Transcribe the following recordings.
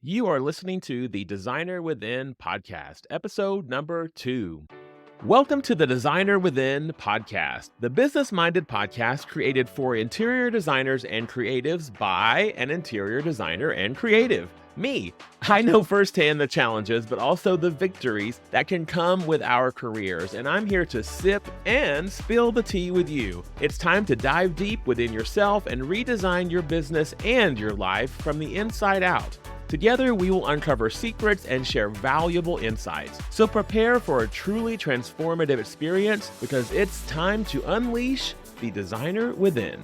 You are listening to the Designer Within podcast, episode number 2. Welcome to the Designer Within podcast, the business minded podcast created for interior designers and creatives by an interior designer and creative. Me. I know firsthand the challenges, but also the victories that can come with our careers, and I'm here to sip and spill the tea with you. It's time to dive deep within yourself and redesign your business and your life from the inside out. Together, we will uncover secrets and share valuable insights. So prepare for a truly transformative experience because it's time to unleash the designer within.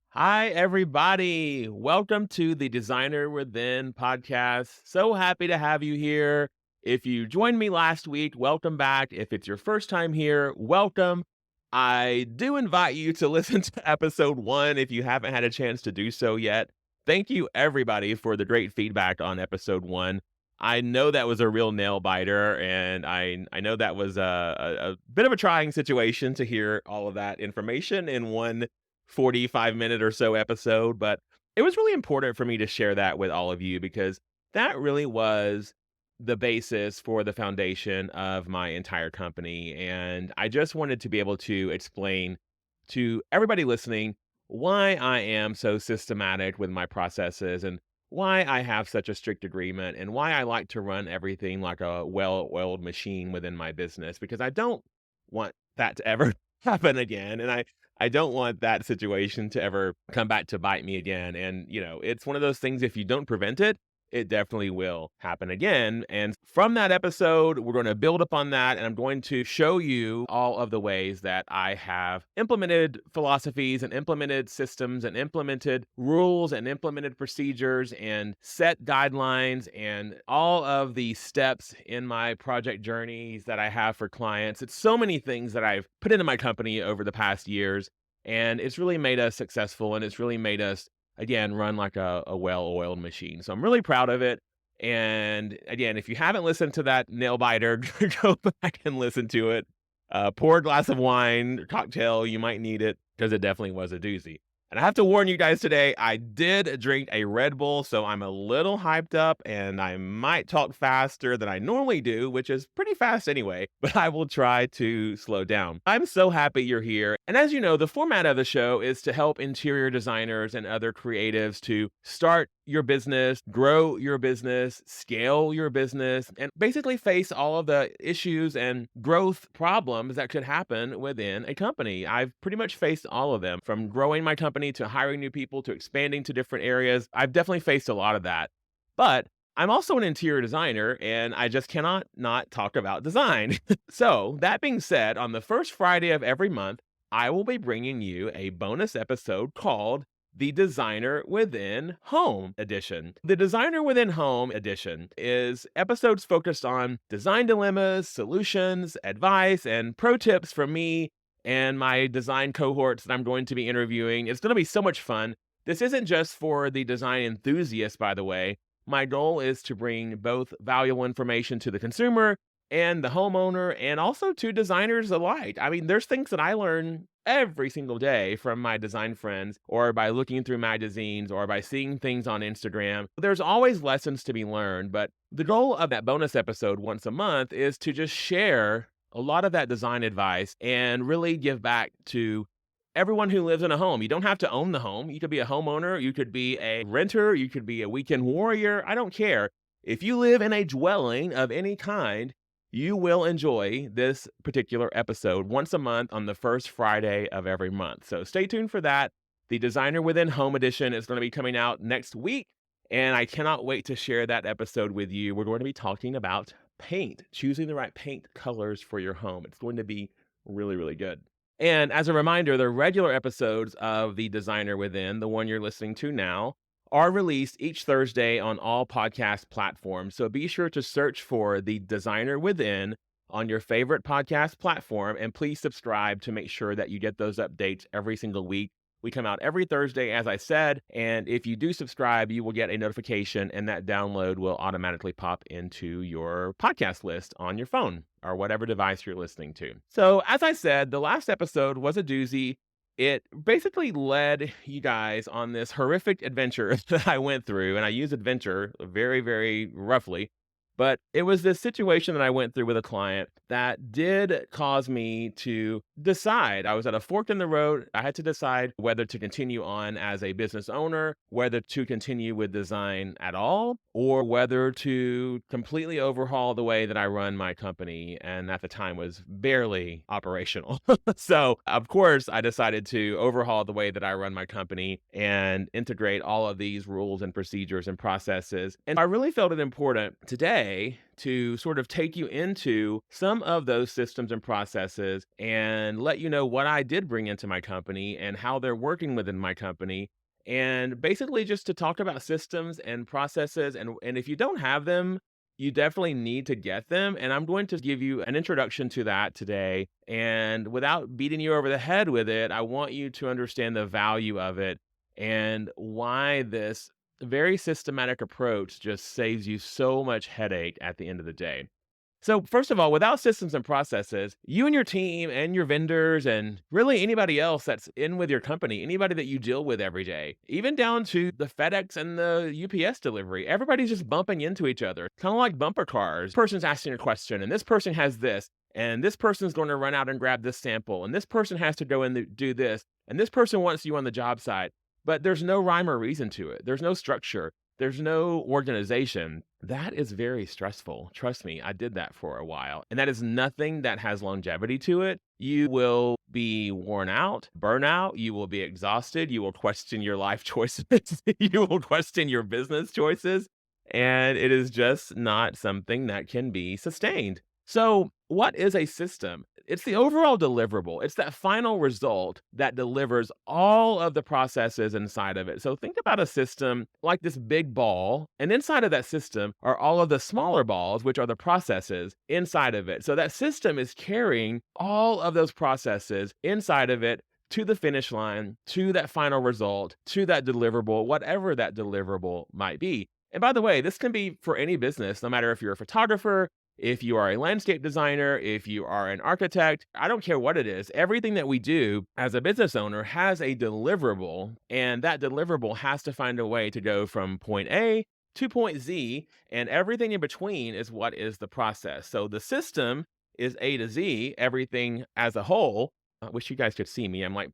Hi, everybody. Welcome to the Designer Within podcast. So happy to have you here. If you joined me last week, welcome back. If it's your first time here, welcome. I do invite you to listen to episode 1 if you haven't had a chance to do so yet. Thank you, everybody, for the great feedback on episode 1. I know that was a real nail biter, and I know that was a bit of a trying situation to hear all of that information in one 45-minute or so episode, but it was really important for me to share that with all of you because that really was the basis for the foundation of my entire company. And I just wanted to be able to explain to everybody listening why I am so systematic with my processes and why I have such a strict agreement and why I like to run everything like a well-oiled machine within my business, because I don't want that to ever happen again. And I don't want that situation to ever come back to bite me again. And, it's one of those things, if you don't prevent it, it definitely will happen again. And from that episode, we're going to build upon that. And I'm going to show you all of the ways that I have implemented philosophies and implemented systems and implemented rules and implemented procedures and set guidelines and all of the steps in my project journeys that I have for clients. It's so many things that I've put into my company over the past years. And it's really made us successful, and it's really made us, again, run like a well-oiled machine. So I'm really proud of it. And again, if you haven't listened to that nail biter, go back and listen to it. Pour a glass of wine, cocktail, you might need it because it definitely was a doozy. And I have to warn you guys today, I did drink a Red Bull, so I'm a little hyped up and I might talk faster than I normally do, which is pretty fast anyway, but I will try to slow down. I'm so happy you're here. And as you know, the format of the show is to help interior designers and other creatives to start your business, grow your business, scale your business, and basically face all of the issues and growth problems that could happen within a company. I've pretty much faced all of them, from growing my company to hiring new people to expanding to different areas. I've definitely faced a lot of that. But I'm also an interior designer, and I just cannot not talk about design. So that being said, on the first Friday of every month, I will be bringing you a bonus episode called the Designer Within Home Edition. The Designer Within Home Edition is episodes focused on design dilemmas, solutions, advice, and pro tips from me and my design cohorts that I'm going to be interviewing. It's going to be so much fun. This isn't just for the design enthusiasts, by the way. My goal is to bring both valuable information to the consumer and the homeowner, and also to designers alike. I mean, there's things that I learn every single day from my design friends, or by looking through magazines, or by seeing things on Instagram. There's always lessons to be learned, but the goal of that bonus episode once a month is to just share a lot of that design advice and really give back to everyone who lives in a home. You don't have to own the home. You could be a homeowner, you could be a renter, you could be a weekend warrior. I don't care. If you live in a dwelling of any kind, you will enjoy this particular episode once a month on the first Friday of every month. So stay tuned for that. The Designer Within Home Edition is going to be coming out next week, and I cannot wait to share that episode with you. We're going to be talking about paint, choosing the right paint colors for your home. It's going to be really, really good. And as a reminder, the regular episodes of The Designer Within, the one you're listening to now, are released each Thursday on all podcast platforms. So be sure to search for The Designer Within on your favorite podcast platform, and please subscribe to make sure that you get those updates every single week. We come out every Thursday, as I said, and if you do subscribe, you will get a notification, and that download will automatically pop into your podcast list on your phone or whatever device you're listening to. So as I said, the last episode was a doozy. It basically led you guys on this horrific adventure that I went through, and I use adventure very, very roughly. But it was this situation that I went through with a client that did cause me to decide. I was at a fork in the road. I had to decide whether to continue on as a business owner, whether to continue with design at all, or whether to completely overhaul the way that I run my company. And at the time was barely operational. So, of course, I decided to overhaul the way that I run my company and integrate all of these rules and procedures and processes. And I really felt it important today to sort of take you into some of those systems and processes and let you know what I did bring into my company and how they're working within my company. And basically just to talk about systems and processes and if you don't have them, you definitely need to get them, and I'm going to give you an introduction to that today, and without beating you over the head with it, I want you to understand the value of it and why this very systematic approach just saves you so much headache at the end of the day. So, first of all, without systems and processes, you and your team and your vendors and really anybody else that's in with your company, anybody that you deal with every day, even down to the FedEx and the UPS delivery, everybody's just bumping into each other, kind of like bumper cars. This person's asking a question, and this person has this, and this person's going to run out and grab this sample, and this person has to go in and do this, and this person wants you on the job site. But there's no rhyme or reason to it. There's no structure. There's no organization. That is very stressful. Trust me, I did that for a while. And that is nothing that has longevity to it. You will be worn out, burnout. You will be exhausted. You will question your life choices. You will question your business choices. And it is just not something that can be sustained. So, what is a system? It's the overall deliverable. It's that final result that delivers all of the processes inside of it. So think about a system like this big ball, and inside of that system are all of the smaller balls, which are the processes inside of it. So that system is carrying all of those processes inside of it to the finish line, to that final result, to that deliverable, whatever that deliverable might be. And by the way, this can be for any business, no matter if you're a photographer, if you are a landscape designer, if you are an architect, I don't care what it is. Everything that we do as a business owner has a deliverable, and that deliverable has to find a way to go from point A to point Z, and everything in between is what is the process. So the system is A to Z, everything as a whole. I wish you guys could see me. I'm like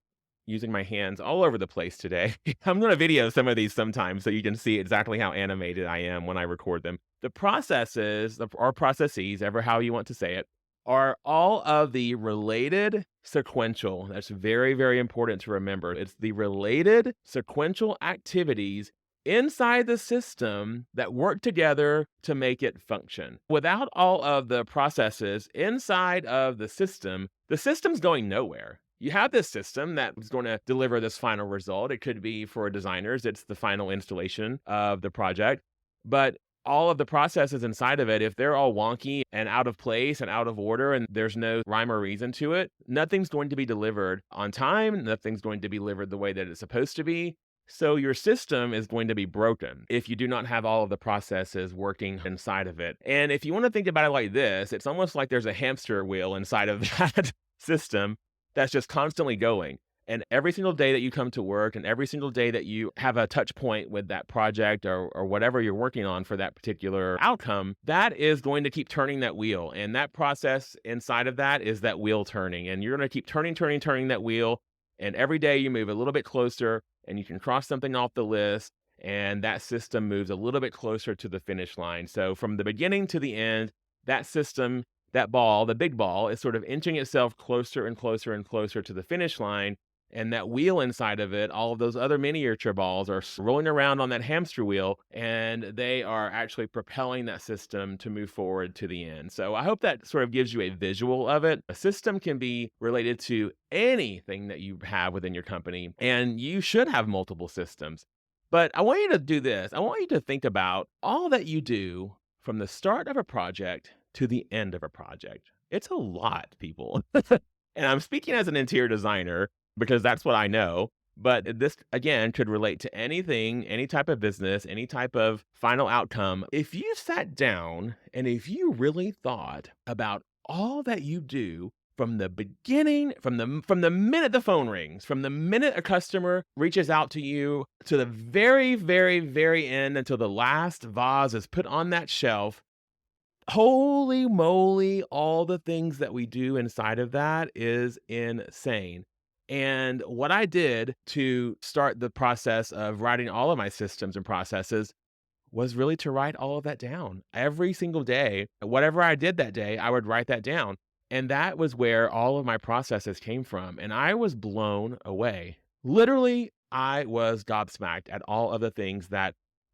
using my hands all over the place today. I'm going to video some of these sometimes so you can see exactly how animated I am when I record them. The processes, or processes, ever how you want to say it, are all of the related sequential. That's very, very important to remember. It's the related sequential activities inside the system that work together to make it function. Without all of the processes inside of the system's going nowhere. You have this system that is going to deliver this final result. It could be for designers, it's the final installation of the project. But all of the processes inside of it, if they're all wonky and out of place and out of order and there's no rhyme or reason to it, nothing's going to be delivered on time. Nothing's going to be delivered the way that it's supposed to be. So your system is going to be broken if you do not have all of the processes working inside of it. And if you want to think about it like this, it's almost like there's a hamster wheel inside of that system that's just constantly going. And every single day that you come to work and every single day that you have a touch point with that project or whatever you're working on for that particular outcome, that is going to keep turning that wheel. And that process inside of that is that wheel turning. And you're going to keep turning that wheel. And every day you move a little bit closer and you can cross something off the list. And that system moves a little bit closer to the finish line. So from the beginning to the end, that system, that ball, the big ball, is sort of inching itself closer and closer and closer to the finish line. And that wheel inside of it, all of those other miniature balls are rolling around on that hamster wheel, and they are actually propelling that system to move forward to the end. So I hope that sort of gives you a visual of it. A system can be related to anything that you have within your company, and you should have multiple systems. But I want you to do this. I want you to think about all that you do from the start of a project to the end of a project. It's a lot, people. And I'm speaking as an interior designer because that's what I know. But this, again, could relate to anything, any type of business, any type of final outcome. If you sat down and if you really thought about all that you do from the beginning, from the minute the phone rings, from the minute a customer reaches out to you to the very, very, very end until the last vase is put on that shelf. Holy moly, all the things that we do inside of that is insane. And what I did to start the process of writing all of my systems and processes was really to write all of that down. Every single day, whatever I did that day, I would write that down. And that was where all of my processes came from. And I was blown away. Literally, I was gobsmacked at all of the things that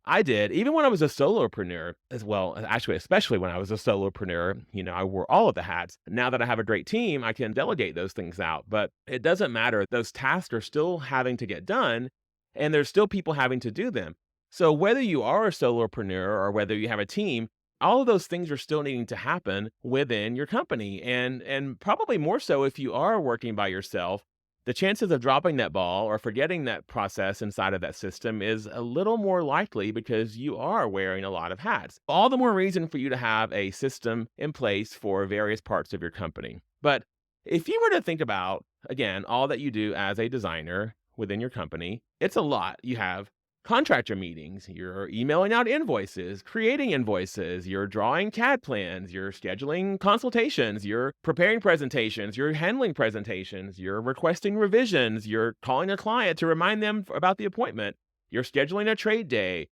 I did, even when I was a solopreneur as well. Actually, especially when I was a solopreneur, I wore all of the hats. Now that I have a great team, I can delegate those things out. But it doesn't matter. Those tasks are still having to get done, and there's still people having to do them. So whether you are a solopreneur or whether you have a team, all of those things are still needing to happen within your company. And probably more so if you are working by yourself, the chances of dropping that ball or forgetting that process inside of that system is a little more likely because you are wearing a lot of hats. All the more reason for you to have a system in place for various parts of your company. But if you were to think about, again, all that you do as a designer within your company, it's a lot. You have contractor meetings, you're emailing out invoices, creating invoices, you're drawing CAD plans, you're scheduling consultations, you're preparing presentations, you're handling presentations, you're requesting revisions, you're calling a client to remind them about the appointment, you're scheduling a trade day,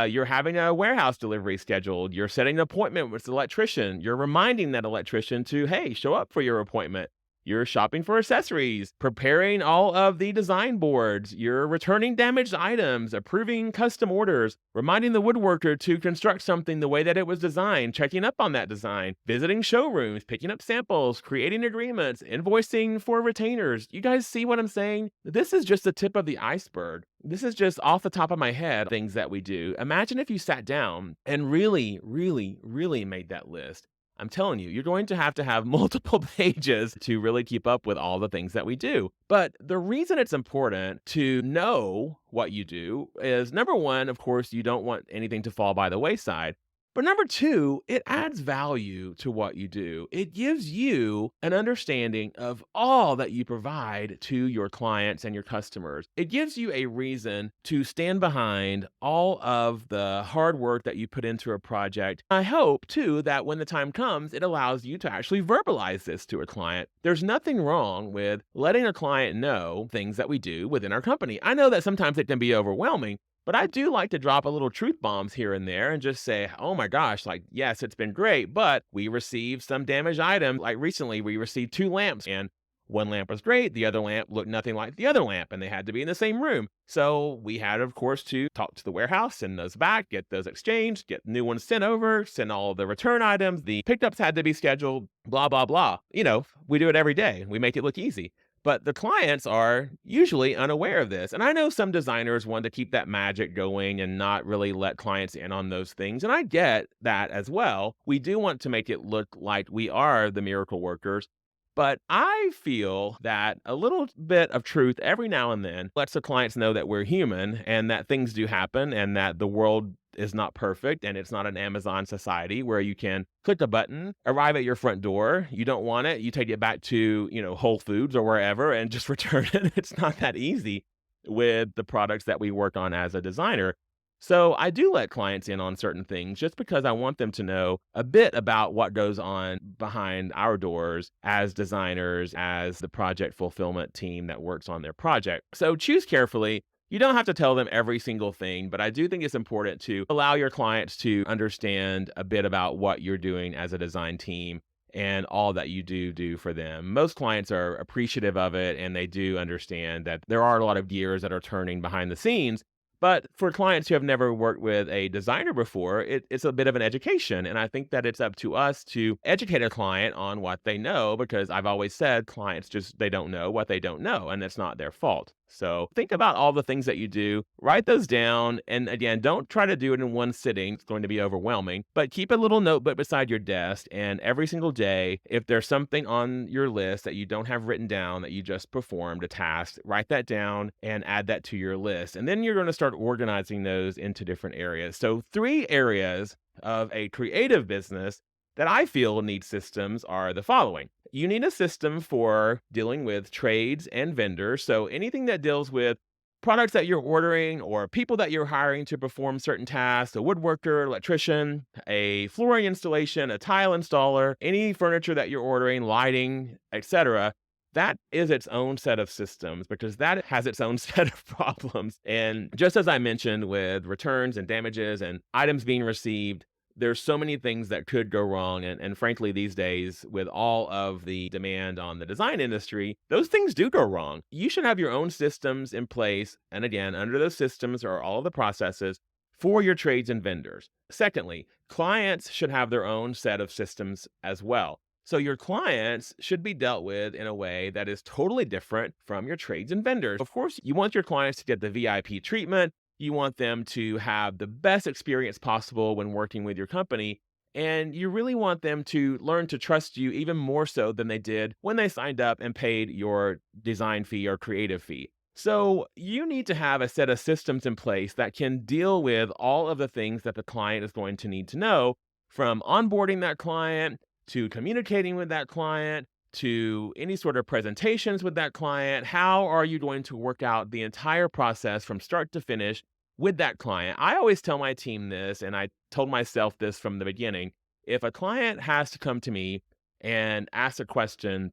you're having a warehouse delivery scheduled, you're setting an appointment with the electrician, you're reminding that electrician to, hey, show up for your appointment. You're shopping for accessories, preparing all of the design boards, you're returning damaged items, approving custom orders, reminding the woodworker to construct something the way that it was designed, checking up on that design, visiting showrooms, picking up samples, creating agreements, invoicing for retainers. You guys see what I'm saying? This is just the tip of the iceberg. This is just off the top of my head things that we do. Imagine if you sat down and really, really, really made that list. I'm telling you, you're going to have multiple pages to really keep up with all the things that we do. But the reason it's important to know what you do is number one, of course, you don't want anything to fall by the wayside. But number two, it adds value to what you do. It gives you an understanding of all that you provide to your clients and your customers. It gives you a reason to stand behind all of the hard work that you put into a project. I hope, too, that when the time comes, it allows you to actually verbalize this to a client. There's nothing wrong with letting a client know things that we do within our company. I know that sometimes it can be overwhelming. But I do like to drop a little truth bombs here and there and just say, oh my gosh, like, yes, it's been great, but we received some damaged item. Like recently, we received 2 lamps and one lamp was great. The other lamp looked nothing like the other lamp and they had to be in the same room. So we had, of course, to talk to the warehouse, send those back, get those exchanged, get new ones sent over, send all of the return items. The pickups had to be scheduled, blah, blah, blah. We do it every day. We make it look easy. But the clients are usually unaware of this. And I know some designers want to keep that magic going and not really let clients in on those things. And I get that as well. We do want to make it look like we are the miracle workers. But I feel that a little bit of truth every now and then lets the clients know that we're human and that things do happen and that the world is not perfect and it's not an Amazon society where you can click a button, arrive at your front door. You don't want it. You take it back to, Whole Foods or wherever and just return it. It's not that easy with the products that we work on as a designer. So I do let clients in on certain things just because I want them to know a bit about what goes on behind our doors as designers, as the project fulfillment team that works on their project. So choose carefully. You don't have to tell them every single thing, but I do think it's important to allow your clients to understand a bit about what you're doing as a design team and all that you do for them. Most clients are appreciative of it and they do understand that there are a lot of gears that are turning behind the scenes. But for clients who have never worked with a designer before, it's a bit of an education. And I think that it's up to us to educate a client on what they know, because I've always said clients they don't know what they don't know, and it's not their fault. So think about all the things that you do, write those down. And again, don't try to do it in one sitting. It's going to be overwhelming, but keep a little notebook beside your desk. And every single day, if there's something on your list that you don't have written down that you just performed a task, write that down and add that to your list. And then you're going to start organizing those into different areas. So 3 areas of a creative business that I feel need systems are the following. You need a system for dealing with trades and vendors. So anything that deals with products that you're ordering or people that you're hiring to perform certain tasks, a woodworker, electrician, a flooring installation, a tile installer, any furniture that you're ordering, lighting, etc. That is its own set of systems because that has its own set of problems. And just as I mentioned with returns and damages and items being received, there's so many things that could go wrong. And frankly, these days, with all of the demand on the design industry, those things do go wrong. You should have your own systems in place. And again, under those systems are all of the processes for your trades and vendors. Secondly, clients should have their own set of systems as well. So your clients should be dealt with in a way that is totally different from your trades and vendors. Of course, you want your clients to get the VIP treatment. You want them to have the best experience possible when working with your company. And you really want them to learn to trust you even more so than they did when they signed up and paid your design fee or creative fee. So you need to have a set of systems in place that can deal with all of the things that the client is going to need to know, from onboarding that client to communicating with that client to any sort of presentations with that client. How are you going to work out the entire process from start to finish with that client? I always tell my team this, and I told myself this from the beginning. If a client has to come to me and ask a question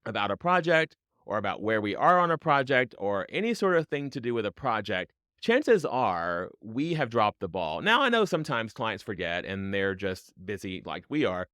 about a project or about where we are on a project or any sort of thing to do with a project, chances are we have dropped the ball. Now, I know sometimes clients forget and they're just busy like we are.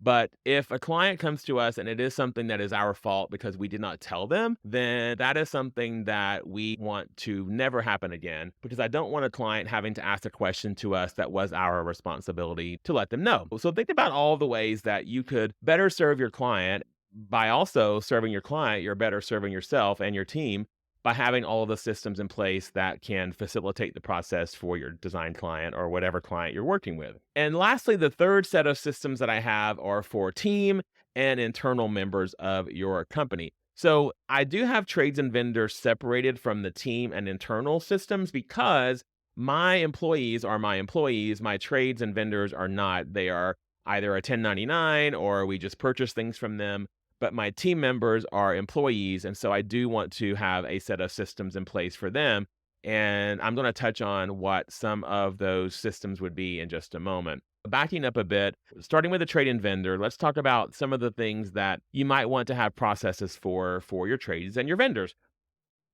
But if a client comes to us and it is something that is our fault because we did not tell them, then that is something that we want to never happen again, because I don't want a client having to ask a question to us that was our responsibility to let them know. So think about all the ways that you could better serve your client. By also serving your client, you're better serving yourself and your team by having all of the systems in place that can facilitate the process for your design client or whatever client you're working with. And lastly, the third set of systems that I have are for team and internal members of your company. So I do have trades and vendors separated from the team and internal systems because my employees are my employees. My trades and vendors are not. They are either a 1099 or we just purchase things from them, but my team members are employees. And so I do want to have a set of systems in place for them. And I'm going to touch on what some of those systems would be in just a moment. Backing up a bit, starting with a trade and vendor, let's talk about some of the things that you might want to have processes for your trades and your vendors.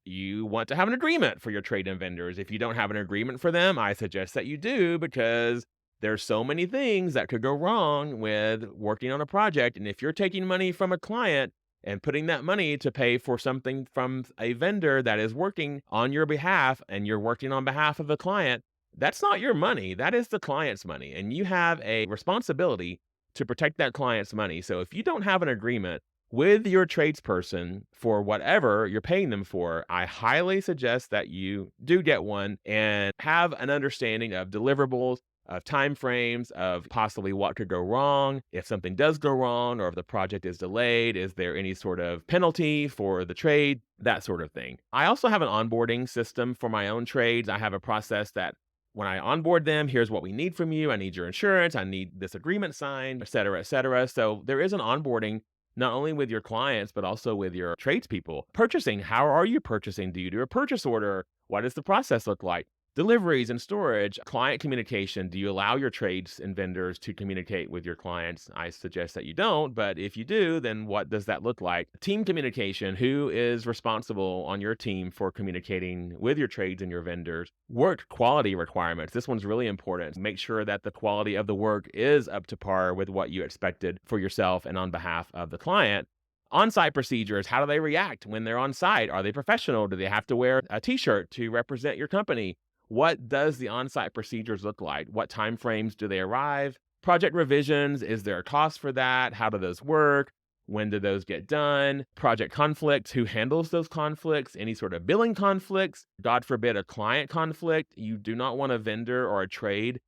You want to have an agreement for your trade and vendors. If you don't have an agreement for them, I suggest that you do, because there's so many things that could go wrong with working on a project. And if you're taking money from a client and putting that money to pay for something from a vendor that is working on your behalf and you're working on behalf of the client, that's not your money. That is the client's money. And you have a responsibility to protect that client's money. So if you don't have an agreement with your tradesperson for whatever you're paying them for, I highly suggest that you do get one and have an understanding of deliverables, of timeframes, of possibly what could go wrong. If something does go wrong or if the project is delayed, is there any sort of penalty for the trade? That sort of thing. I also have an onboarding system for my own trades. I have a process that when I onboard them, here's what we need from you. I need your insurance. I need this agreement signed, et cetera, et cetera. So there is an onboarding not only with your clients, but also with your tradespeople. Purchasing, how are you purchasing? Do you do a purchase order? What does the process look like? Deliveries and storage, client communication. Do you allow your trades and vendors to communicate with your clients? I suggest that you don't, but if you do, then what does that look like? Team communication, who is responsible on your team for communicating with your trades and your vendors? Work quality requirements. This one's really important. Make sure that the quality of the work is up to par with what you expected for yourself and on behalf of the client. On-site procedures, how do they react when they're on site? Are they professional? Do they have to wear a t-shirt to represent your company? What does the on-site procedures look like? What time frames do they arrive? Project revisions, is there a cost for that? How do those work? When do those get done? Project conflicts, who handles those conflicts? Any sort of billing conflicts? God forbid, a client conflict. You do not want a vendor or a trade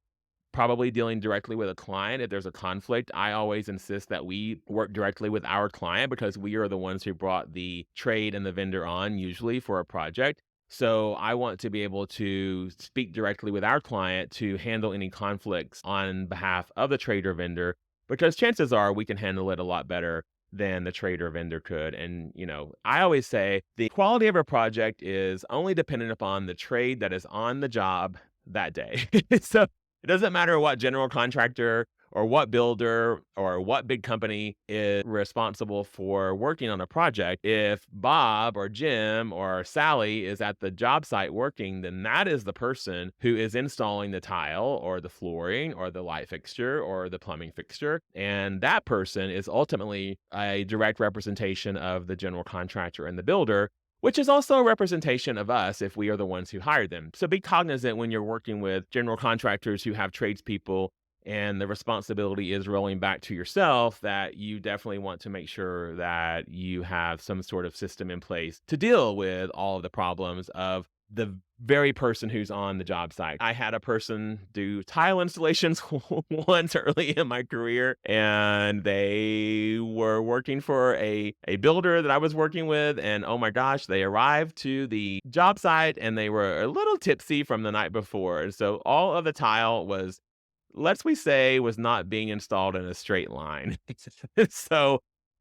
probably dealing directly with a client. If there's a conflict, I always insist that we work directly with our client because we are the ones who brought the trade and the vendor on, usually for a project. So I want to be able to speak directly with our client to handle any conflicts on behalf of the trade or vendor, because chances are we can handle it a lot better than the trade or vendor could. And, I always say the quality of a project is only dependent upon the trade that is on the job that day. So it doesn't matter what general contractor or what builder or what big company is responsible for working on a project. If Bob or Jim or Sally is at the job site working, then that is the person who is installing the tile or the flooring or the light fixture or the plumbing fixture. And that person is ultimately a direct representation of the general contractor and the builder, which is also a representation of us if we are the ones who hired them. So be cognizant when you're working with general contractors who have tradespeople and the responsibility is rolling back to yourself, that you definitely want to make sure that you have some sort of system in place to deal with all of the problems of the very person who's on the job site. I had a person do tile installations once early in my career, and they were working for a builder that I was working with. And oh my gosh, they arrived to the job site and they were a little tipsy from the night before. And so all of the tile was, let's we say, was not being installed in a straight line. So,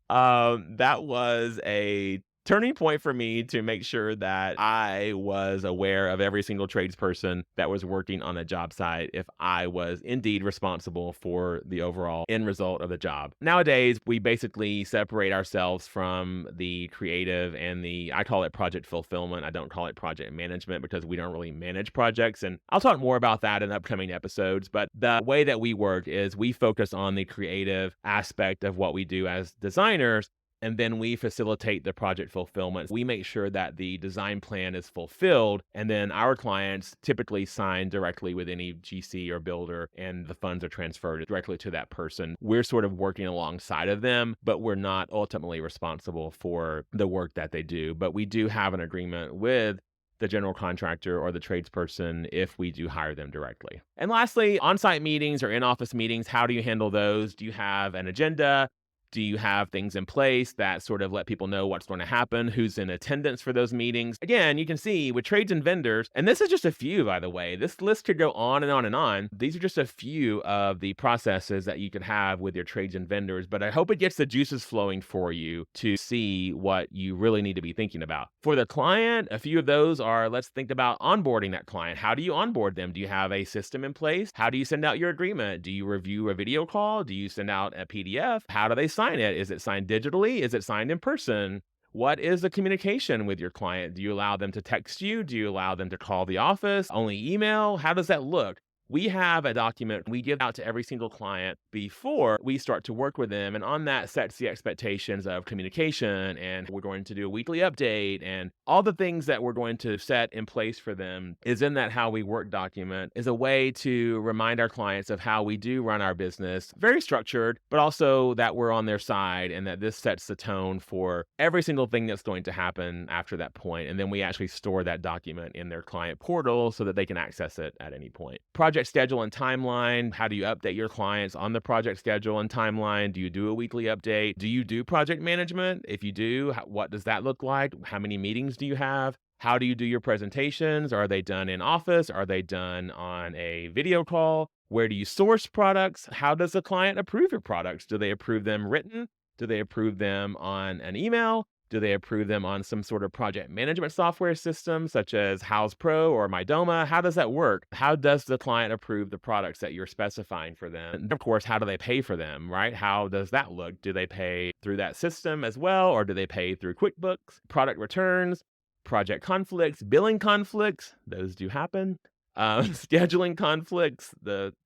that was a turning point for me to make sure that I was aware of every single tradesperson that was working on a job site if I was indeed responsible for the overall end result of the job. Nowadays, we basically separate ourselves from the creative and I call it project fulfillment. I don't call it project management because we don't really manage projects. And I'll talk more about that in upcoming episodes. But the way that we work is we focus on the creative aspect of what we do as designers, and then we facilitate the project fulfillment. We make sure that the design plan is fulfilled, and then our clients typically sign directly with any GC or builder, and the funds are transferred directly to that person. We're sort of working alongside of them, but we're not ultimately responsible for the work that they do. But we do have an agreement with the general contractor or the tradesperson if we do hire them directly. And lastly, on-site meetings or in-office meetings, how do you handle those? Do you have an agenda? Do you have things in place that sort of let people know what's going to happen, who's in attendance for those meetings? Again, you can see with trades and vendors, and this is just a few, by the way, this list could go on and on and on. These are just a few of the processes that you could have with your trades and vendors, but I hope it gets the juices flowing for you to see what you really need to be thinking about. For the client, a few of those are, let's think about onboarding that client. How do you onboard them? Do you have a system in place? How do you send out your agreement? Do you review a video call? Do you send out a PDF? How do they sign it? Is it signed digitally? Is it signed in person? What is the communication with your client? Do you allow them to text you? Do you allow them to call the office? Only email? How does that look? We have a document we give out to every single client before we start to work with them. And on that sets the expectations of communication. And we're going to do a weekly update, and all the things that we're going to set in place for them is in that how we work document, is a way to remind our clients of how we do run our business, very structured, but also that we're on their side and that this sets the tone for every single thing that's going to happen after that point. And then we actually store that document in their client portal so that they can access it at any point. Project schedule and timeline. How do you update your clients on the project schedule and timeline? Do you do a weekly update? Do you do project management? If you do, what does that look like? How many meetings do you have? How do you do your presentations? Are they done in office? Are they done on a video call? Where do you source products? How does the client approve your products? Do they approve them written? Do they approve them on an email? Do they approve them on some sort of project management software system such as House Pro or Mydoma? How does that work? How does the client approve the products that you're specifying for them? And of course, how do they pay for them, right? How does that look? Do they pay through that system as well, or do they pay through QuickBooks? Product returns, project conflicts, billing conflicts, those do happen. Scheduling conflicts,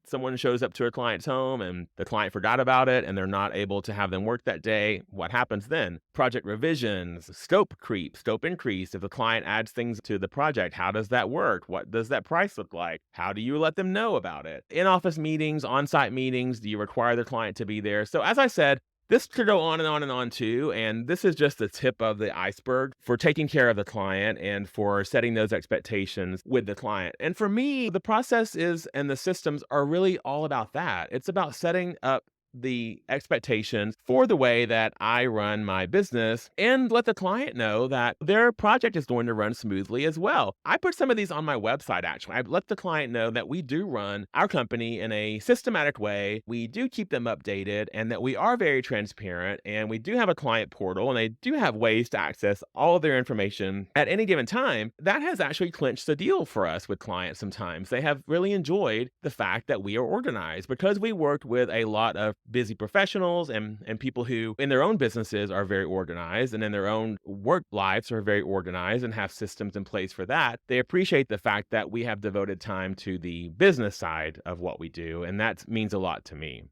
someone shows up to a client's home and the client forgot about it and they're not able to have them work that day. What happens then? Project revisions, scope creep, scope increase. If the client adds things to the project, how does that work? What does that price look like? How do you let them know about it? In-office meetings, on-site meetings, do you require the client to be there? So as I said, this could go on and on and on too, and this is just the tip of the iceberg for taking care of the client and for setting those expectations with the client. And for me, the process is and the systems are really all about that. It's about setting up the expectations for the way that I run my business and let the client know that their project is going to run smoothly as well. I put some of these on my website actually. I let the client know that we do run our company in a systematic way. We do keep them updated and that we are very transparent and we do have a client portal and they do have ways to access all of their information at any given time. That has actually clinched the deal for us with clients sometimes. They have really enjoyed the fact that we are organized because we worked with a lot of busy professionals and people who in their own businesses are very organized and in their own work lives are very organized and have systems in place for that. They appreciate the fact that we have devoted time to the business side of what we do, and that means a lot to me.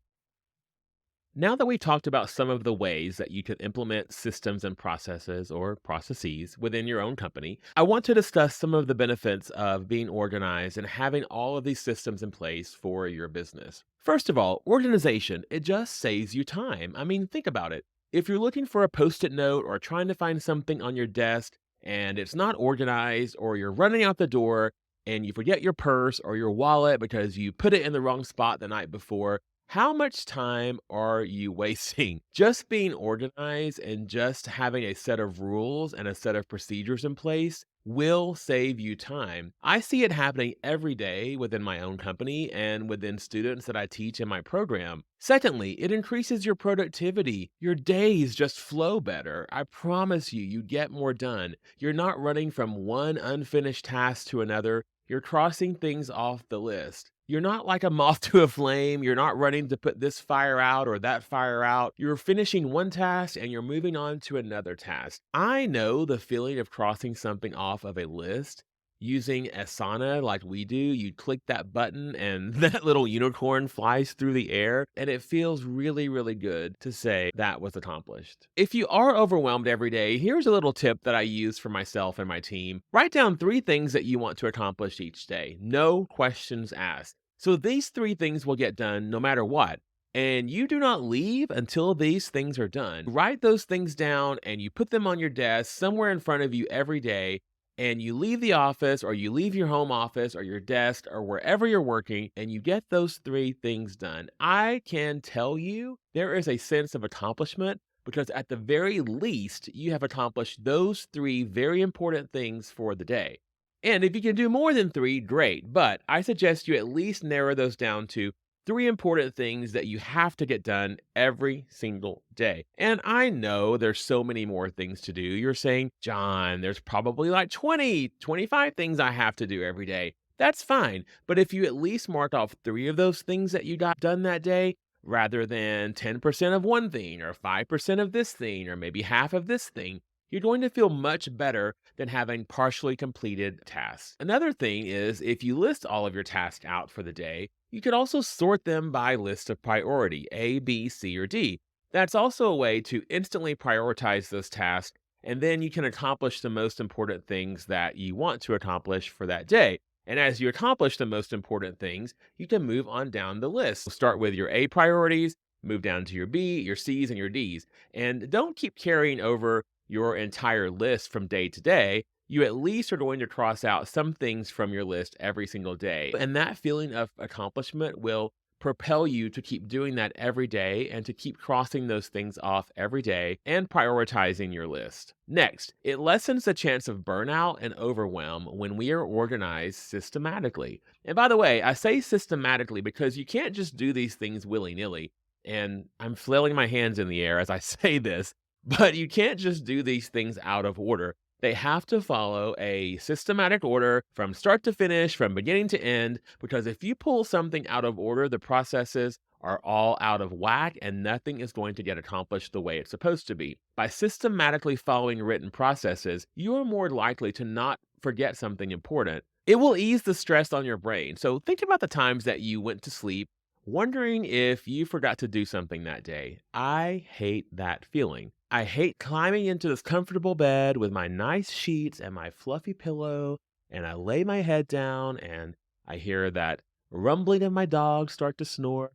Now that we've talked about some of the ways that you could implement systems and processes or processes within your own company, I want to discuss some of the benefits of being organized and having all of these systems in place for your business. First of all, organization, it just saves you time. I mean, think about it. If you're looking for a post it note or trying to find something on your desk and it's not organized, or you're running out the door and you forget your purse or your wallet because you put it in the wrong spot the night before, how much time are you wasting? Just being organized and just having a set of rules and a set of procedures in place will save you time. I see it happening every day within my own company and within students that I teach in my program. Secondly, it increases your productivity. Your days just flow better. I promise you, you get more done. You're not running from one unfinished task to another. You're crossing things off the list. You're not like a moth to a flame. You're not running to put this fire out or that fire out. You're finishing one task and you're moving on to another task. I know the feeling of crossing something off of a list. Using Asana like we do, you click that button and that little unicorn flies through the air, and it feels really, really good to say that was accomplished. If you are overwhelmed every day, here's a little tip that I use for myself and my team. Write down 3 things that you want to accomplish each day. No questions asked. So these 3 things will get done no matter what. And you do not leave until these things are done. Write those things down and you put them on your desk somewhere in front of you every day, and you leave the office or you leave your home office or your desk or wherever you're working and you get those 3 things done, I can tell you there is a sense of accomplishment because at the very least, you have accomplished those 3 very important things for the day. And if you can do more than 3, great. But I suggest you at least narrow those down to 3 important things that you have to get done every single day. And I know there's so many more things to do. You're saying, John, there's probably like 20, 25 things I have to do every day. That's fine. But if you at least mark off 3 of those things that you got done that day, rather than 10% of one thing or 5% of this thing or maybe half of this thing, you're going to feel much better than having partially completed tasks. Another thing is if you list all of your tasks out for the day, you could also sort them by list of priority, A, B, C, or D. That's also a way to instantly prioritize those tasks, and then you can accomplish the most important things that you want to accomplish for that day. And as you accomplish the most important things, you can move on down the list. Start with your A priorities, move down to your B, your C's, and your D's. And don't keep carrying over your entire list from day to day. You at least are going to cross out some things from your list every single day. And that feeling of accomplishment will propel you to keep doing that every day and to keep crossing those things off every day and prioritizing your list. Next, it lessens the chance of burnout and overwhelm when we are organized systematically. And by the way, I say systematically because you can't just do these things willy-nilly. And I'm flailing my hands in the air as I say this, but you can't just do these things out of order. They have to follow a systematic order from start to finish, from beginning to end, because if you pull something out of order, the processes are all out of whack and nothing is going to get accomplished the way it's supposed to be. By systematically following written processes, you are more likely to not forget something important. It will ease the stress on your brain. So think about the times that you went to sleep wondering if you forgot to do something that day. I hate that feeling. I hate climbing into this comfortable bed with my nice sheets and my fluffy pillow, and I lay my head down and I hear that rumbling of my dog start to snore,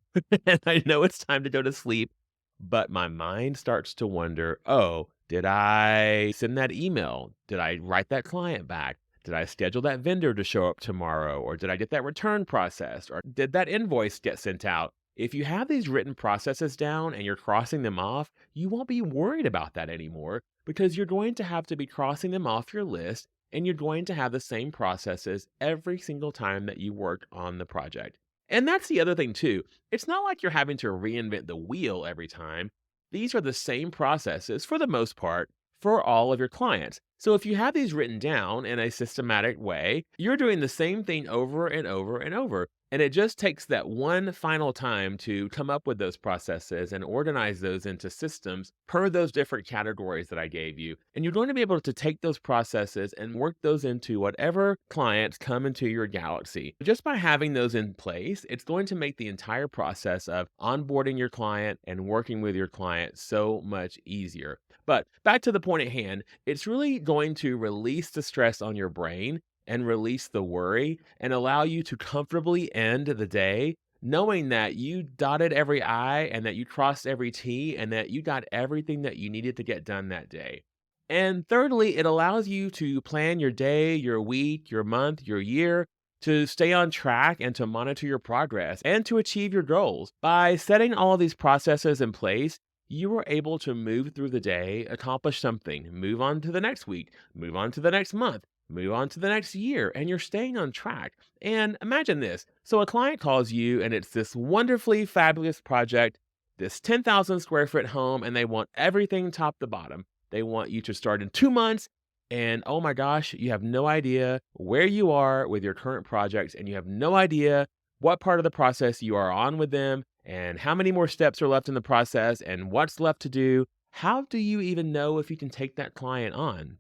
and I know it's time to go to sleep, but my mind starts to wonder, oh, did I send that email? Did I write that client back? Did I schedule that vendor to show up tomorrow? Or did I get that return processed? Or did that invoice get sent out? If you have these written processes down and you're crossing them off, you won't be worried about that anymore because you're going to have to be crossing them off your list and you're going to have the same processes every single time that you work on the project. And that's the other thing, too. It's not like you're having to reinvent the wheel every time. These are the same processes for the most part for all of your clients. So if you have these written down in a systematic way, you're doing the same thing over and over and over. And it just takes that one final time to come up with those processes and organize those into systems per those different categories that I gave you. And you're going to be able to take those processes and work those into whatever clients come into your galaxy. Just by having those in place, it's going to make the entire process of onboarding your client and working with your client so much easier. But back to the point at hand, it's really going to release the stress on your brain and release the worry and allow you to comfortably end the day knowing that you dotted every I and that you crossed every T and that you got everything that you needed to get done that day. And thirdly, it allows you to plan your day, your week, your month, your year to stay on track and to monitor your progress and to achieve your goals. By setting all of these processes in place, you are able to move through the day, accomplish something, move on to the next week, move on to the next month, move on to the next year, and you're staying on track. And imagine this. So a client calls you and it's this wonderfully fabulous project, this 10,000 square foot home, and they want everything top to bottom. They want you to start in 2 months. And oh my gosh, you have no idea where you are with your current projects, and you have no idea what part of the process you are on with them, and how many more steps are left in the process, and what's left to do. How do you even know if you can take that client on?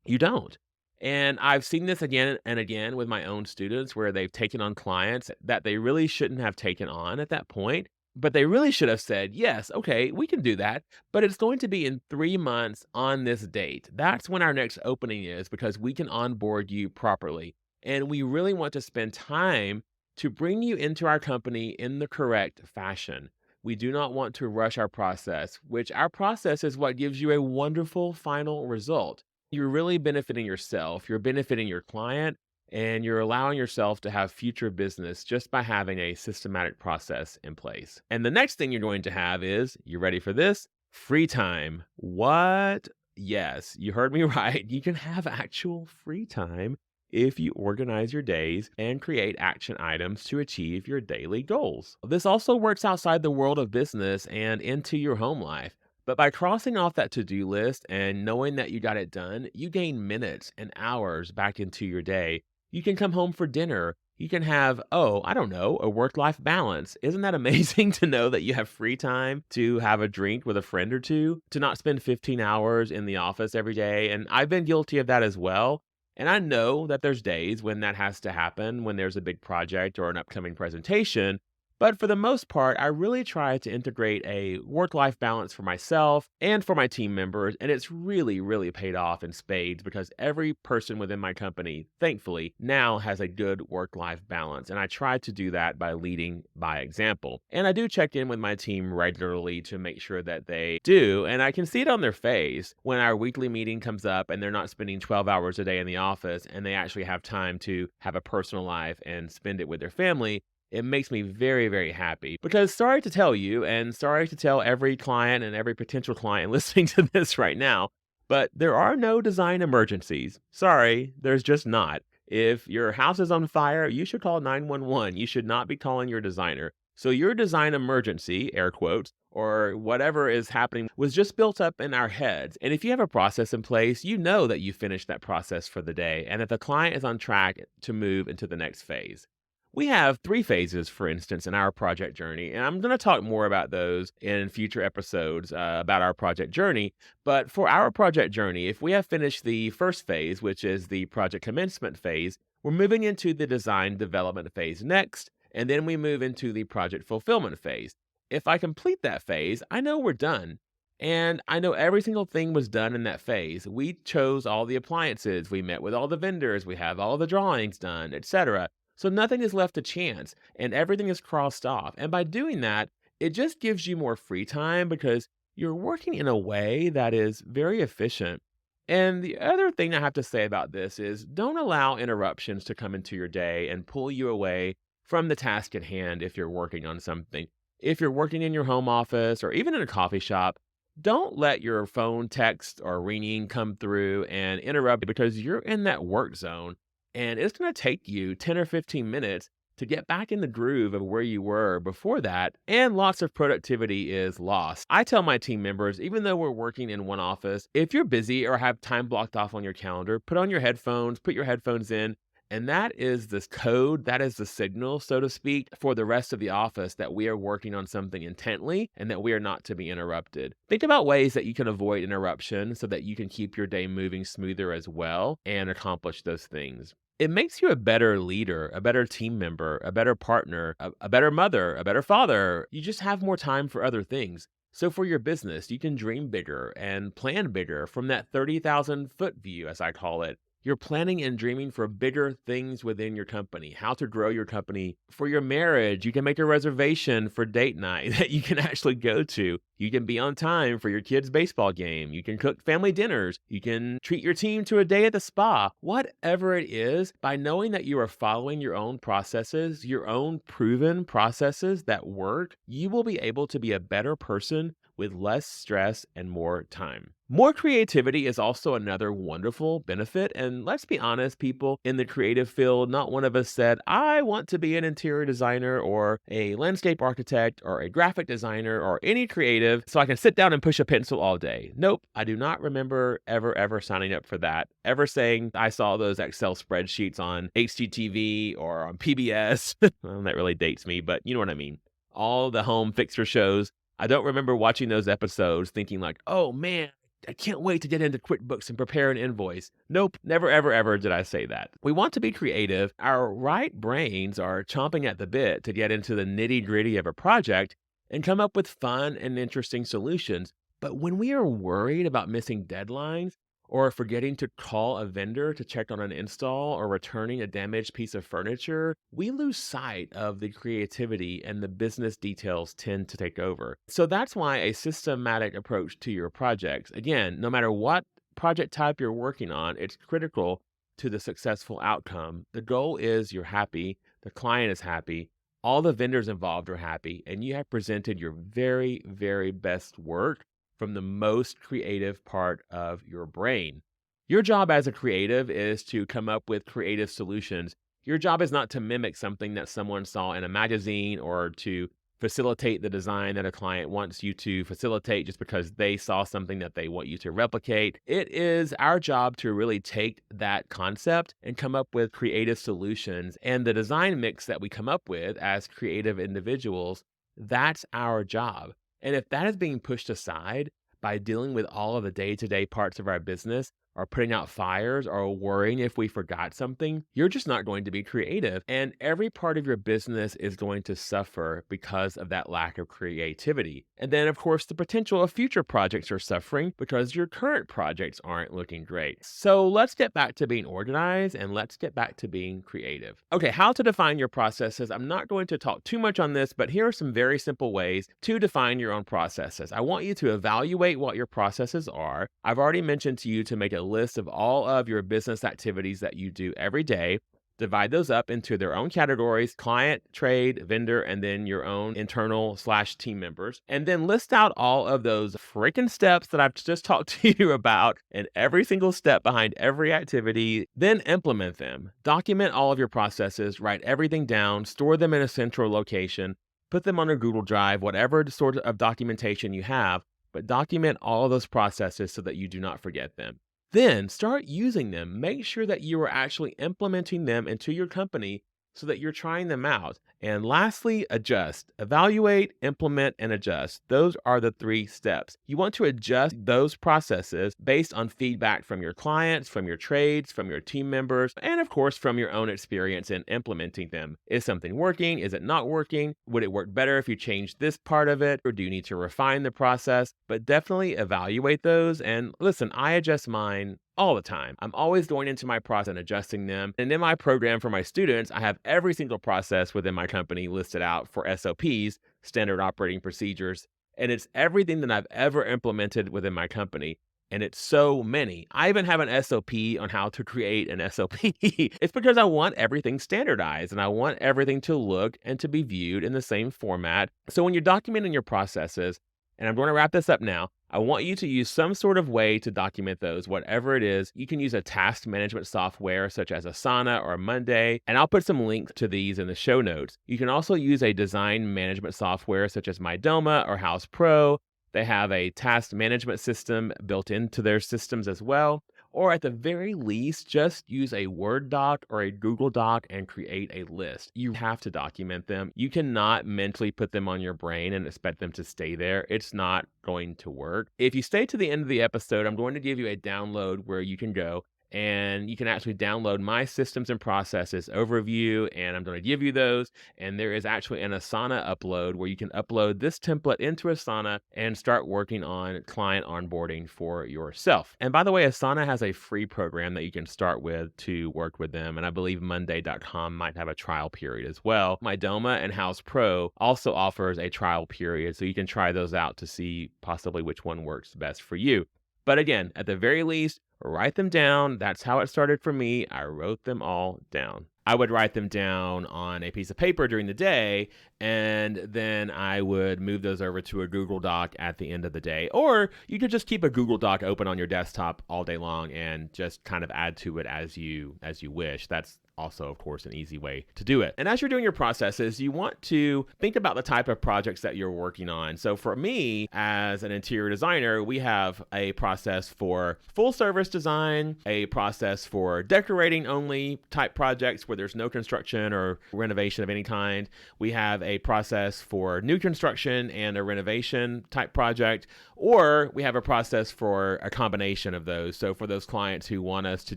You don't. And I've seen this again and again with my own students where they've taken on clients that they really shouldn't have taken on at that point, but they really should have said, yes, okay, we can do that, but it's going to be in 3 months on this date. That's when our next opening is because we can onboard you properly. And we really want to spend time to bring you into our company in the correct fashion. We do not want to rush our process, which our process is what gives you a wonderful final result. You're really benefiting yourself, you're benefiting your client, and you're allowing yourself to have future business just by having a systematic process in place. And the next thing you're going to have is, you ready for this? Free time. What? Yes, you heard me right. You can have actual free time if you organize your days and create action items to achieve your daily goals. This also works outside the world of business and into your home life. But by crossing off that to-do list and knowing that you got it done, you gain minutes and hours back into your day. You can come home for dinner. You can have, oh, I don't know, a work-life balance. Isn't that amazing to know that you have free time to have a drink with a friend or two, to not spend 15 hours in the office every day? And I've been guilty of that as well. And I know that there's days when that has to happen, when there's a big project or an upcoming presentation. But for the most part, I really try to integrate a work life balance for myself and for my team members. And it's really, really paid off in spades because every person within my company, thankfully, now has a good work life balance. And I try to do that by leading by example. And I do check in with my team regularly to make sure that they do. And I can see it on their face when our weekly meeting comes up and they're not spending 12 hours a day in the office and they actually have time to have a personal life and spend it with their family. It makes me very, very happy because sorry to tell you, and sorry to tell every client and every potential client listening to this right now, but there are no design emergencies. Sorry, there's just not. If your house is on fire, you should call 911. You should not be calling your designer. So your design emergency, air quotes, or whatever is happening was just built up in our heads. And if you have a process in place, you know that you finished that process for the day and that the client is on track to move into the next phase. We have 3 phases, for instance, in our project journey, and I'm going to talk more about those in future episodes about our project journey. But for our project journey, if we have finished the first phase, which is the project commencement phase, we're moving into the design development phase next, and then we move into the project fulfillment phase. If I complete that phase, I know we're done. And I know every single thing was done in that phase. We chose all the appliances, we met with all the vendors, we have all the drawings done, etc. So nothing is left to chance and everything is crossed off. And by doing that, it just gives you more free time because you're working in a way that is very efficient. And the other thing I have to say about this is don't allow interruptions to come into your day and pull you away from the task at hand if you're working on something. If you're working in your home office or even in a coffee shop, don't let your phone text or ringing come through and interrupt you because you're in that work zone and it's going to take you 10 or 15 minutes to get back in the groove of where you were before that, and lots of productivity is lost. I tell my team members, even though we're working in one office, if you're busy or have time blocked off on your calendar, put on your headphones, put your headphones in, and that is this code, that is the signal, so to speak, for the rest of the office that we are working on something intently and that we are not to be interrupted. Think about ways that you can avoid interruption so that you can keep your day moving smoother as well and accomplish those things. It makes you a better leader, a better team member, a better partner, a better mother, a better father. You just have more time for other things. So for your business, you can dream bigger and plan bigger from that 30,000 foot view, as I call it. You're planning and dreaming for bigger things within your company, how to grow your company. For your marriage, you can make a reservation for date night that you can actually go to. You can be on time for your kid's baseball game. You can cook family dinners. You can treat your team to a day at the spa. Whatever it is, by knowing that you are following your own processes, your own proven processes that work, you will be able to be a better person with less stress and more time. More creativity is also another wonderful benefit. And let's be honest, people in the creative field, not one of us said, I want to be an interior designer or a landscape architect or a graphic designer or any creative so I can sit down and push a pencil all day. Nope, I do not remember ever signing up for that, ever saying I saw those Excel spreadsheets on HGTV or on PBS. Well, that really dates me, but you know what I mean. All the home fixer shows. I don't remember watching those episodes thinking like, oh man, I can't wait to get into QuickBooks and prepare an invoice. Nope, never, ever did I say that. We want to be creative. Our right brains are chomping at the bit to get into the nitty gritty of a project and come up with fun and interesting solutions. But when we are worried about missing deadlines, or forgetting to call a vendor to check on an install or returning a damaged piece of furniture, we lose sight of the creativity and the business details tend to take over. So that's why a systematic approach to your projects, again, no matter what project type you're working on, it's critical to the successful outcome. The goal is you're happy, the client is happy, all the vendors involved are happy, and you have presented your very best work from the most creative part of your brain. Your job as a creative is to come up with creative solutions. Your job is not to mimic something that someone saw in a magazine or to facilitate the design that a client wants you to facilitate just because they saw something that they want you to replicate. It is our job to really take that concept and come up with creative solutions. And the design mix that we come up with as creative individuals, that's our job. And if that is being pushed aside by dealing with all of the day-to-day parts of our business, or putting out fires, or worrying if we forgot something, you're just not going to be creative. And every part of your business is going to suffer because of that lack of creativity. And then, of course, the potential of future projects are suffering because your current projects aren't looking great. So let's get back to being organized and let's get back to being creative. Okay, how to define your processes. I'm not going to talk too much on this, but here are some very simple ways to define your own processes. I want you to evaluate what your processes are. I've already mentioned to you to make a list of all of your business activities that you do every day. Divide those up into their own categories: client, trade, vendor, and then your own internal/team members. And then list out all of those freaking steps that I've just talked to you about and every single step behind every activity. Then implement them. Document all of your processes, write everything down, store them in a central location, put them on a Google Drive, whatever sort of documentation you have, but document all of those processes so that you do not forget them. Then start using them. Make sure that you are actually implementing them into your company so that you're trying them out. And lastly, adjust. Evaluate, implement, and adjust. Those are the 3 steps. You want to adjust those processes based on feedback from your clients, from your trades, from your team members, and of course, from your own experience in implementing them. Is something working? Is it not working? Would it work better if you changed this part of it? Or do you need to refine the process? But definitely evaluate those. And listen, I adjust mine all the time. I'm always going into my process and adjusting them. And in my program for my students, I have every single process within my company listed out for SOPs, standard operating procedures. And it's everything that I've ever implemented within my company. And it's so many. I even have an SOP on how to create an SOP. It's because I want everything standardized and I want everything to look and to be viewed in the same format. So when you're documenting your processes, and I'm going to wrap this up now, I want you to use some sort of way to document those, whatever it is. You can use a task management software such as Asana or Monday, and I'll put some links to these in the show notes. You can also use a design management software such as Mydoma or House Pro. They have a task management system built into their systems as well. Or at the very least, just use a Word doc or a Google Doc and create a list. You have to document them. You cannot mentally put them on your brain and expect them to stay there. It's not going to work. If you stay to the end of the episode, I'm going to give you a download where you can go and you can actually download my systems and processes overview, and I'm going to give you those. And there is actually an Asana upload where you can upload this template into Asana and start working on client onboarding for yourself. And by the way, Asana has a free program that you can start with to work with them. And I believe Monday.com might have a trial period as well. Mydoma and House Pro also offers a trial period, so you can try those out to see possibly which one works best for you. But again, at the very least, write them down. That's how it started for me. I wrote them all down. I would write them down on a piece of paper during the day, and then I would move those over to a Google Doc at the end of the day. Or you could just keep a Google Doc open on your desktop all day long and just kind of add to it as you wish. That's also, of course, an easy way to do it. And as you're doing your processes, you want to think about the type of projects that you're working on. So for me, as an interior designer, we have a process for full service design, a process for decorating only type projects where there's no construction or renovation of any kind. We have a process for new construction and a renovation type project, or we have a process for a combination of those. So for those clients who want us to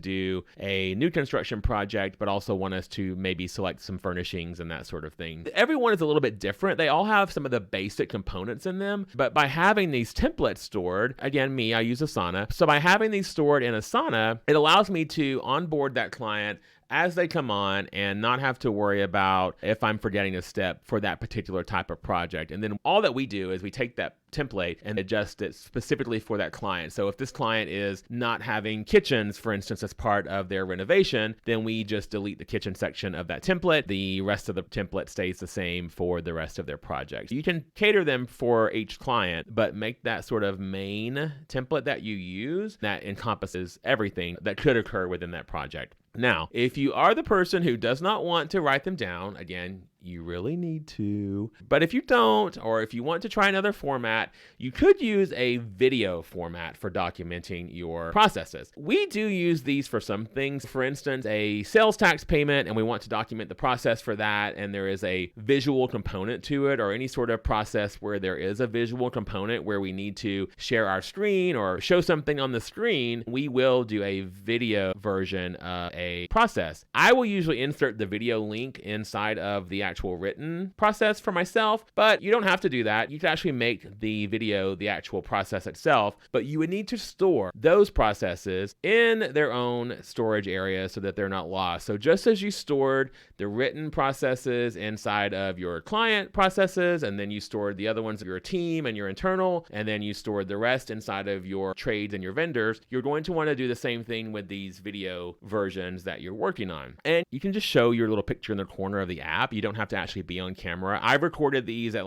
do a new construction project, but also want us to maybe select some furnishings and that sort of thing. Everyone is a little bit different. They all have some of the basic components in them, but by having these templates stored, again, I use Asana. So by having these stored in Asana, it allows me to onboard that client as they come on and not have to worry about if I'm forgetting a step for that particular type of project. And then all that we do is we take that template and adjust it specifically for that client. So if this client is not having kitchens, for instance, as part of their renovation, then we just delete the kitchen section of that template. The rest of the template stays the same for the rest of their projects. You can cater them for each client, but make that sort of main template that you use that encompasses everything that could occur within that project. Now, if you are the person who does not want to write them down, again, you really need to. But if you don't, or if you want to try another format, you could use a video format for documenting your processes. We do use these for some things. For instance, a sales tax payment, and we want to document the process for that, and there is a visual component to it, or any sort of process where there is a visual component where we need to share our screen or show something on the screen, we will do a video version of a process. I will usually insert the video link inside of the actual written process for myself, but you don't have to do that. You can actually make the video the actual process itself, but you would need to store those processes in their own storage area so that they're not lost. So just as you stored the written processes inside of your client processes, and then you stored the other ones of your team and your internal, and then you stored the rest inside of your trades and your vendors, you're going to want to do the same thing with these video versions that you're working on. And you can just show your little picture in the corner of the app. You don't have to actually be on camera. I've recorded these at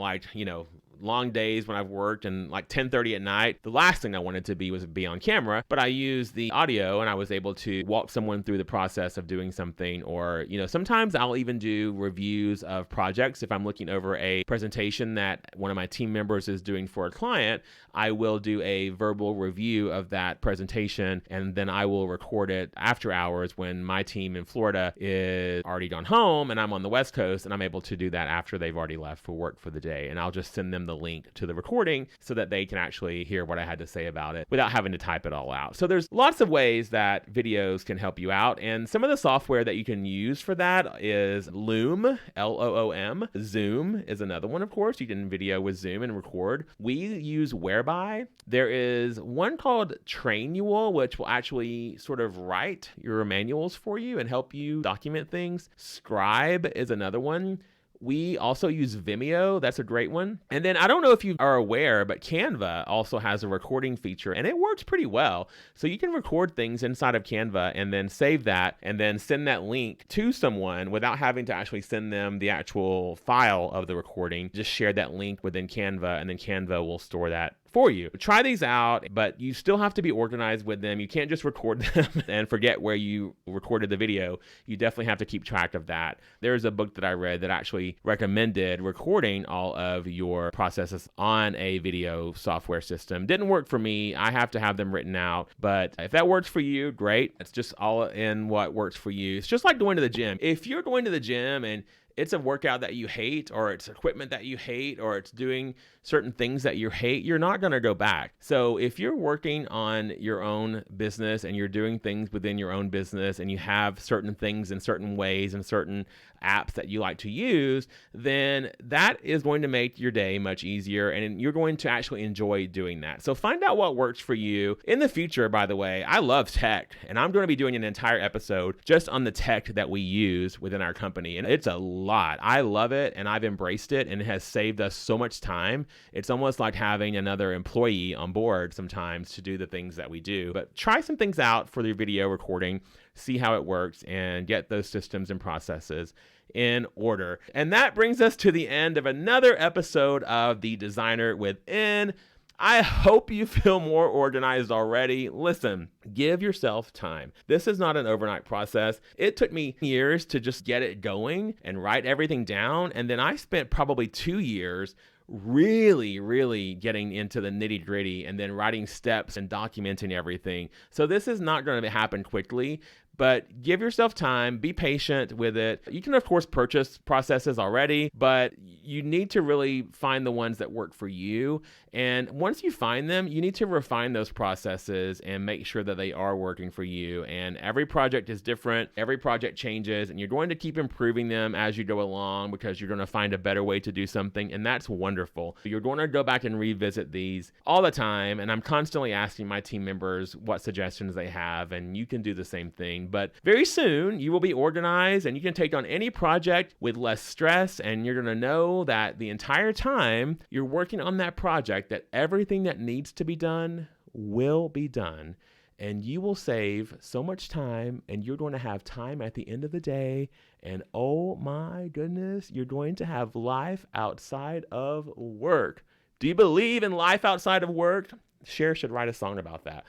long days when I've worked and like 10:30 at night. The last thing I wanted to be on camera, but I used the audio and I was able to walk someone through the process of doing something. Or, sometimes I'll even do reviews of projects. If I'm looking over a presentation that one of my team members is doing for a client, I will do a verbal review of that presentation, and then I will record it after hours when my team in Florida is already gone home and I'm on the West Coast, and I'm able to do that after they've already left for work for the day. And I'll just send them the link to the recording so that they can actually hear what I had to say about it without having to type it all out. So there's lots of ways that videos can help you out, and some of the software that you can use for that is Loom, Loom. Zoom is another one, of course. You can video with Zoom and record. We use Whereby. There is one called Trainual, which will actually sort of write your manuals for you and help you document things. Scribe is another one. We also use Vimeo. That's a great one. And then I don't know if you are aware, but Canva also has a recording feature and it works pretty well. So you can record things inside of Canva and then save that and then send that link to someone without having to actually send them the actual file of the recording. Just share that link within Canva and then Canva will store that for you. Try these out, but you still have to be organized with them. You can't just record them and forget where you recorded the video. You definitely have to keep track of that. There's a book that I read that actually recommended recording all of your processes on a video software system. Didn't work for me. I have to have them written out, but if that works for you, great. It's just all in what works for you. It's just like going to the gym. If you're going to the gym and it's a workout that you hate, or it's equipment that you hate, or it's doing certain things that you hate, you're not going to go back. So if you're working on your own business and you're doing things within your own business and you have certain things in certain ways and certain apps that you like to use, then that is going to make your day much easier and you're going to actually enjoy doing that. So find out what works for you. In the future, by the way, I love tech and I'm going to be doing an entire episode just on the tech that we use within our company. And it's a lot. I love it and I've embraced it and it has saved us so much time. It's almost like having another employee on board sometimes to do the things that we do. But try some things out for your video recording, see how it works, and get those systems and processes in order. And that brings us to the end of another episode of The Designer Within. I hope you feel more organized already. Listen, give yourself time. This is not an overnight process. It took me years to just get it going and write everything down. And then I spent probably 2 years really getting into the nitty gritty and then writing steps and documenting everything. So this is not going to happen quickly, but give yourself time, be patient with it. You can, of course, purchase processes already, but you need to really find the ones that work for you. And once you find them, you need to refine those processes and make sure that they are working for you. And every project is different. Every project changes, and you're going to keep improving them as you go along because you're going to find a better way to do something. And that's wonderful. You're going to go back and revisit these all the time. And I'm constantly asking my team members what suggestions they have, and you can do the same thing. But very soon you will be organized and you can take on any project with less stress, and you're going to know that the entire time you're working on that project, that everything that needs to be done will be done, and you will save so much time, and you're going to have time at the end of the day. And oh my goodness, you're going to have life outside of work. Do you believe in life outside of work? Cher should write a song about that.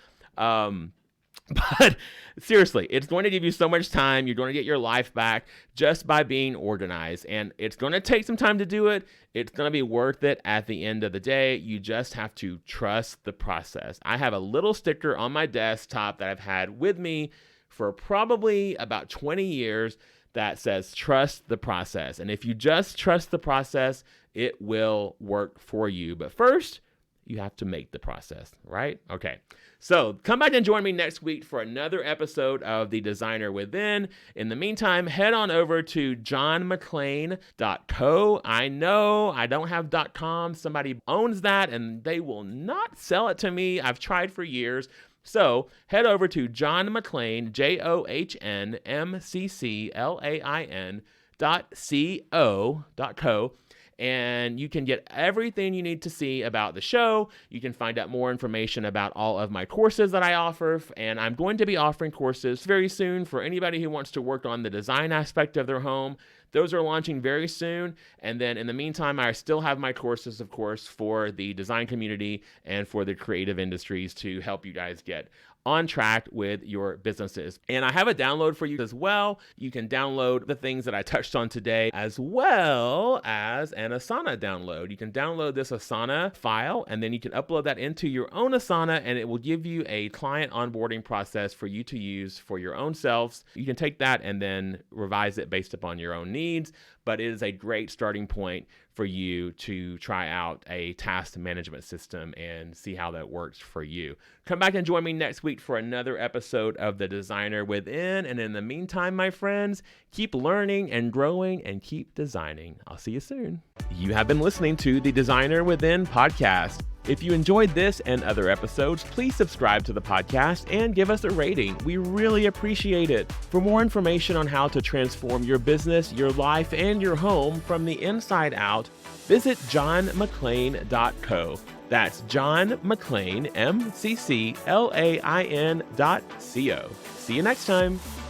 But seriously, it's going to give you so much time. You're going to get your life back just by being organized. And it's going to take some time to do it. It's going to be worth it at the end of the day. You just have to trust the process. I have a little sticker on my desktop that I've had with me for probably about 20 years that says trust the process. And if you just trust the process, it will work for you. But first, you have to make the process, right? Okay. So come back and join me next week for another episode of The Designer Within. In the meantime, head on over to johnmcclain.co. I know I don't have .com. Somebody owns that and they will not sell it to me. I've tried for years. So head over to johnmcclain, JohnMcclain.co. And you can get everything you need to see about the show. You can find out more information about all of my courses that I offer. And I'm going to be offering courses very soon for anybody who wants to work on the design aspect of their home. Those are launching very soon. And then in the meantime, I still have my courses, of course, for the design community and for the creative industries to help you guys get on track with your businesses. And I have a download for you as well. You can download the things that I touched on today, as well as an Asana download. You can download this Asana file, and then you can upload that into your own Asana, and it will give you a client onboarding process for you to use for your own selves. You can take that and then revise it based upon your own needs, but it is a great starting point for you to try out a task management system and see how that works for you. Come back and join me next week for another episode of The Designer Within. And in the meantime, my friends, keep learning and growing and keep designing. I'll see you soon. You have been listening to the Designer Within podcast. If you enjoyed this and other episodes, please subscribe to the podcast and give us a rating. We really appreciate it. For more information on how to transform your business, your life, and your home from the inside out, visit johnmcclain.co. That's John McClain, MCCLAIN.co. See you next time.